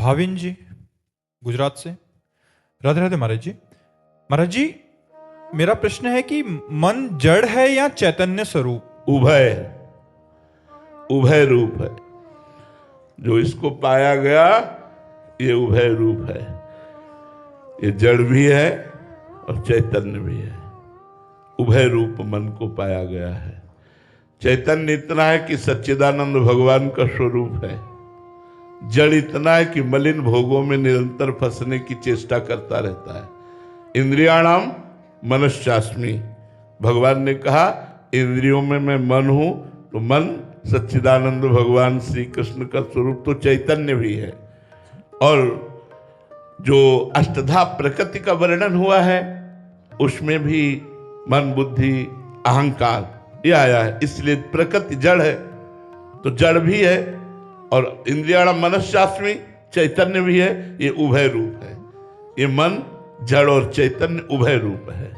भाविन जी गुजरात से। राधे राधे महाराज जी। महाराज जी, मेरा प्रश्न है कि मन जड़ है या चैतन्य स्वरूप? उभय उभय रूप है। जो इसको पाया गया ये उभय रूप है। ये जड़ भी है और चैतन्य भी है। उभय रूप मन को पाया गया है। चैतन्य इतना है कि सच्चिदानंद भगवान का स्वरूप है। जड़ इतना है कि मलिन भोगों में निरंतर फंसने की चेष्टा करता रहता है। इंद्रियाणाम मनश्चास्मि, भगवान ने कहा इंद्रियों में मैं मन हूं, तो मन सच्चिदानंद भगवान श्री कृष्ण का स्वरूप तो चैतन्य भी है। और जो अष्टधा प्रकृति का वर्णन हुआ है उसमें भी मन बुद्धि अहंकार ये आया है। इसलिए प्रकृति जड़ है तो जड़ भी है और इंद्रियाणाम मनश्चास्मि चैतन्य भी है। ये उभय रूप है। ये मन जड़ और चैतन्य उभय रूप है।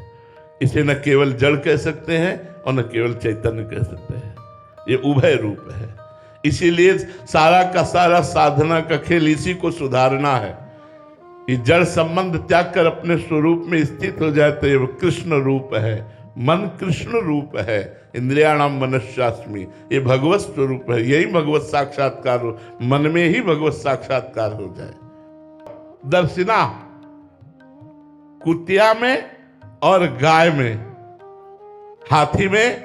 इसे न केवल जड़ कह सकते हैं और न केवल चैतन्य कह सकते हैं। ये उभय रूप है। इसीलिए सारा का सारा साधना का खेल इसी को सुधारना है। ये जड़ संबंध त्याग कर अपने स्वरूप में स्थित हो जाए तो ये कृष्ण रूप है। मन कृष्ण रूप है। इंद्रियाणाम मनश्चास्मि, ये भगवत स्वरूप है। यही भगवत साक्षात्कार हो, मन में ही भगवत साक्षात्कार हो जाए। दर्शिना, कुतिया में और गाय में, हाथी में,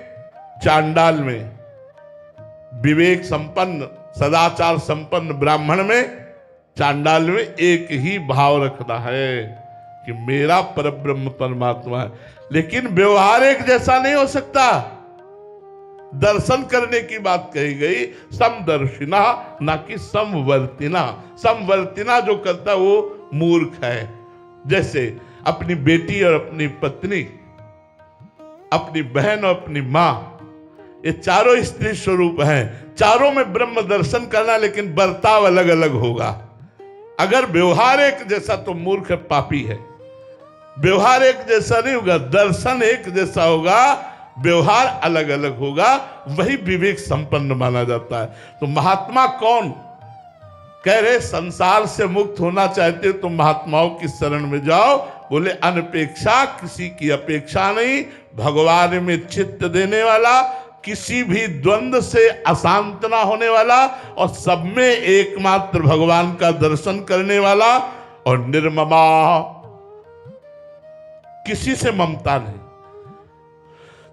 चांडाल में, विवेक संपन्न सदाचार संपन्न ब्राह्मण में, चांडाल में एक ही भाव रखना है कि मेरा परब्रह्म परमात्मा है। लेकिन व्यवहार एक जैसा नहीं हो सकता। दर्शन करने की बात कही गई, समदर्शिना ना कि समवर्तिना। समवर्तिना जो करता है वो मूर्ख है। जैसे अपनी बेटी और अपनी पत्नी, अपनी बहन और अपनी मां, ये चारों स्त्री स्वरूप हैं। चारों में ब्रह्म दर्शन करना, लेकिन बर्ताव अलग अलग होगा। अगर व्यवहार एक जैसा तो मूर्ख पापी है। व्यवहार एक जैसा नहीं होगा, दर्शन एक जैसा होगा, व्यवहार अलग अलग होगा, वही विवेक संपन्न माना जाता है। तो महात्मा कौन? कह रहे संसार से मुक्त होना चाहते हो तो महात्माओं की शरण में जाओ। बोले अनपेक्षा, किसी की अपेक्षा नहीं, भगवान में चित्त देने वाला, किसी भी द्वंद्व से अशांत ना होने वाला और सब में एकमात्र भगवान का दर्शन करने वाला, और निर्ममा, किसी से ममता नहीं।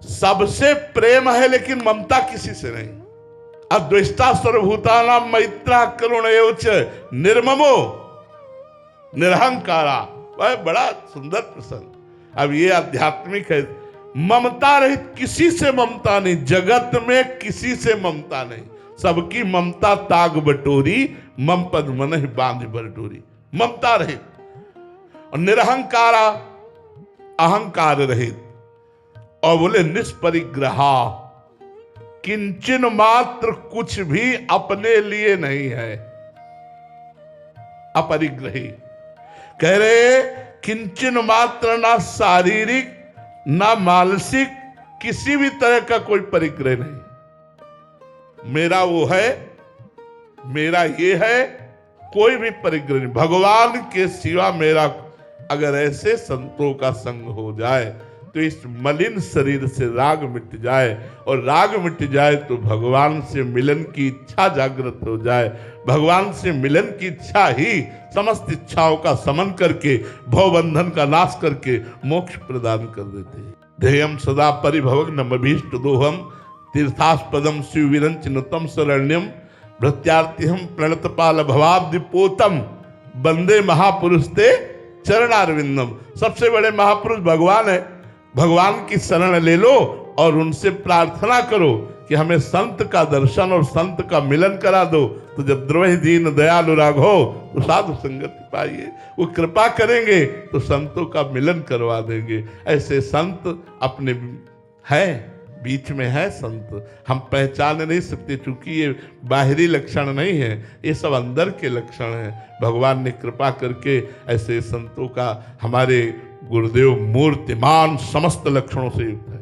सबसे प्रेम है लेकिन ममता किसी से नहीं। अद्वेष्टा सर्वभूतानां मैत्रा करुण एवच निर्ममो निरहंकारा। वह बड़ा सुंदर प्रसंग। अब ये आध्यात्मिक है। ममता रहित, किसी से ममता नहीं, जगत में किसी से ममता नहीं। सबकी ममता ताग बटोरी, मम पद मन ही बांध बटोरी। ममता रहित और निरहंकारा, अहंकार रहित। और बोले निष्परिग्रहा, किंचन मात्र कुछ भी अपने लिए नहीं है। अपरिग्रही कह रहे किंचन मात्र, ना शारीरिक ना मानसिक, किसी भी तरह का कोई परिग्रह नहीं। मेरा वो है, मेरा ये है, कोई भी परिग्रह नहीं। भगवान के सिवा मेरा, अगर ऐसे संतों का संग हो जाए तो इस मलिन शरीर से राग मिट जाए, और राग मिट जाए तो भगवान से मिलन की इच्छा जागृत हो जाए। भगवान से मिलन की इच्छा ही समस्त इच्छाओं का समन करके, भवबंधन का नाश करके मोक्ष प्रदान कर देते हैं। ध्येयम सदा परिभवग्नमभीष्ट दोहम, तीर्थास्पदम शिवविरंचनुतम शरण्यम, भृत्यार्तिहम प्रणतपाल भवाब्धिपोतम, वंदे महापुरुष ते चरणारविंदम। सबसे बड़े महापुरुष भगवान है। भगवान की शरण ले लो और उनसे प्रार्थना करो कि हमें संत का दर्शन और संत का मिलन करा दो। तो जब द्रोही दीन दयालु राघो तो साधु संगति पाइए। वो कृपा करेंगे तो संतों का मिलन करवा देंगे। ऐसे संत अपने हैं, बीच में है संत, हम पहचान नहीं सकते क्योंकि ये बाहरी लक्षण नहीं है, ये सब अंदर के लक्षण हैं। भगवान ने कृपा करके ऐसे संतों का, हमारे गुरुदेव मूर्तिमान समस्त लक्षणों से युक्त है।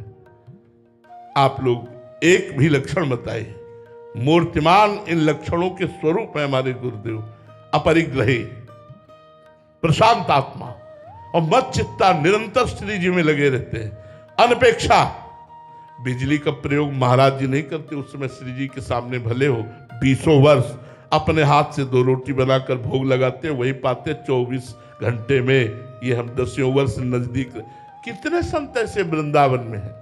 आप लोग एक भी लक्षण बताइए। मूर्तिमान इन लक्षणों के स्वरूप है हमारे गुरुदेव। अपरिग्रही, प्रशांत आत्मा और मत चित्ता निरंतर श्री जी में लगे रहते हैं। अनपेक्षा बिजली का प्रयोग महाराज जी नहीं करते। उस समय श्री जी के सामने भले हो 20 वर्ष अपने हाथ से 2 रोटी बनाकर भोग लगाते, वही पाते 24 घंटे में। ये हम 10 वर्ष नजदीक। कितने संत ऐसे वृंदावन में हैं,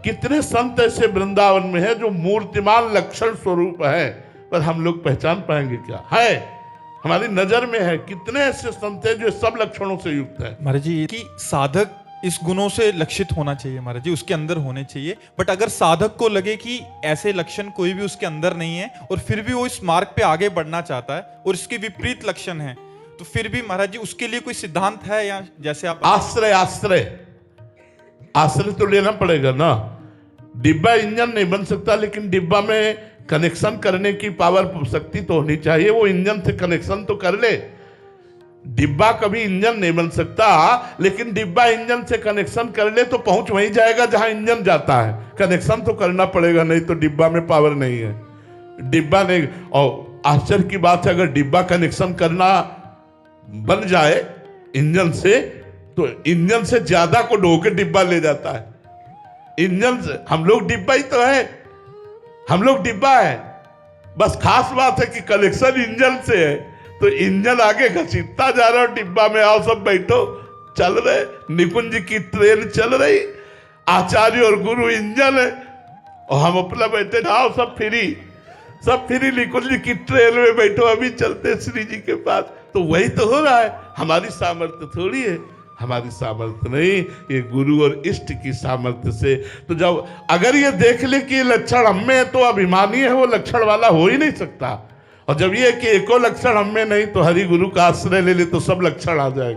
कितने संत ऐसे वृंदावन में हैं जो मूर्तिमान लक्षण स्वरूप है, पर हम लोग पहचान पाएंगे क्या? है, हमारी नजर में है। कितने ऐसे संत हैं जो सब लक्षणों से युक्त है। महाराज जी कि साधक इस गुणों से लक्षित होना चाहिए, महाराज जी उसके अंदर होने चाहिए। बट अगर साधक को लगे कि ऐसे लक्षण कोई भी उसके अंदर नहीं है और फिर भी वो इस मार्ग पे आगे बढ़ना चाहता है और इसके विपरीत लक्षण है, तो फिर भी महाराज जी उसके लिए कोई सिद्धांत है? या जैसे आप आश्रय तो लेना पड़ेगा ना। डिब्बा इंजन नहीं बन सकता, लेकिन डिब्बा में कनेक्शन करने की पावर शक्ति तो होनी चाहिए। वो इंजन से कनेक्शन तो कर ले। डिब्बा कभी इंजन नहीं बन सकता, लेकिन डिब्बा इंजन से कनेक्शन कर ले तो पहुंच वहीं जाएगा जहां इंजन जाता है। कनेक्शन तो करना पड़ेगा, नहीं तो डिब्बा में पावर नहीं है। डिब्बा नहीं। और आश्चर्य की बात है, अगर डिब्बा कनेक्शन करना बन जाए इंजन से, तो इंजन से ज्यादा को ढो के डिब्बा ले जाता है। इंजन से हम लोग डिब्बा ही तो है, हम लोग डिब्बा है। बस खास बात है कि कनेक्शन इंजन से है, तो इंजन आगे घसीटता जा रहा है, डिब्बा में आओ सब बैठो, चल रहे। निकुंज की ट्रेन चल रही, आचार्य और गुरु इंजन है और हम अपना बैठे, आओ सब फ्री निकुंज की ट्रेन में बैठो, अभी चलते श्री जी के पास। तो वही तो हो रहा है। हमारी सामर्थ्य थोड़ी है, हमारी सामर्थ्य नहीं, ये गुरु और इष्ट की सामर्थ्य से। तो जब अगर ये देख ले कि ये लक्षण हम में है, तो अभिमानी है, वो लक्षण वाला हो ही नहीं सकता। और जब ये कि एको लक्षण हम में नहीं, तो हरि गुरु का आश्रय ले ले तो सब लक्षण आ जाएंगे।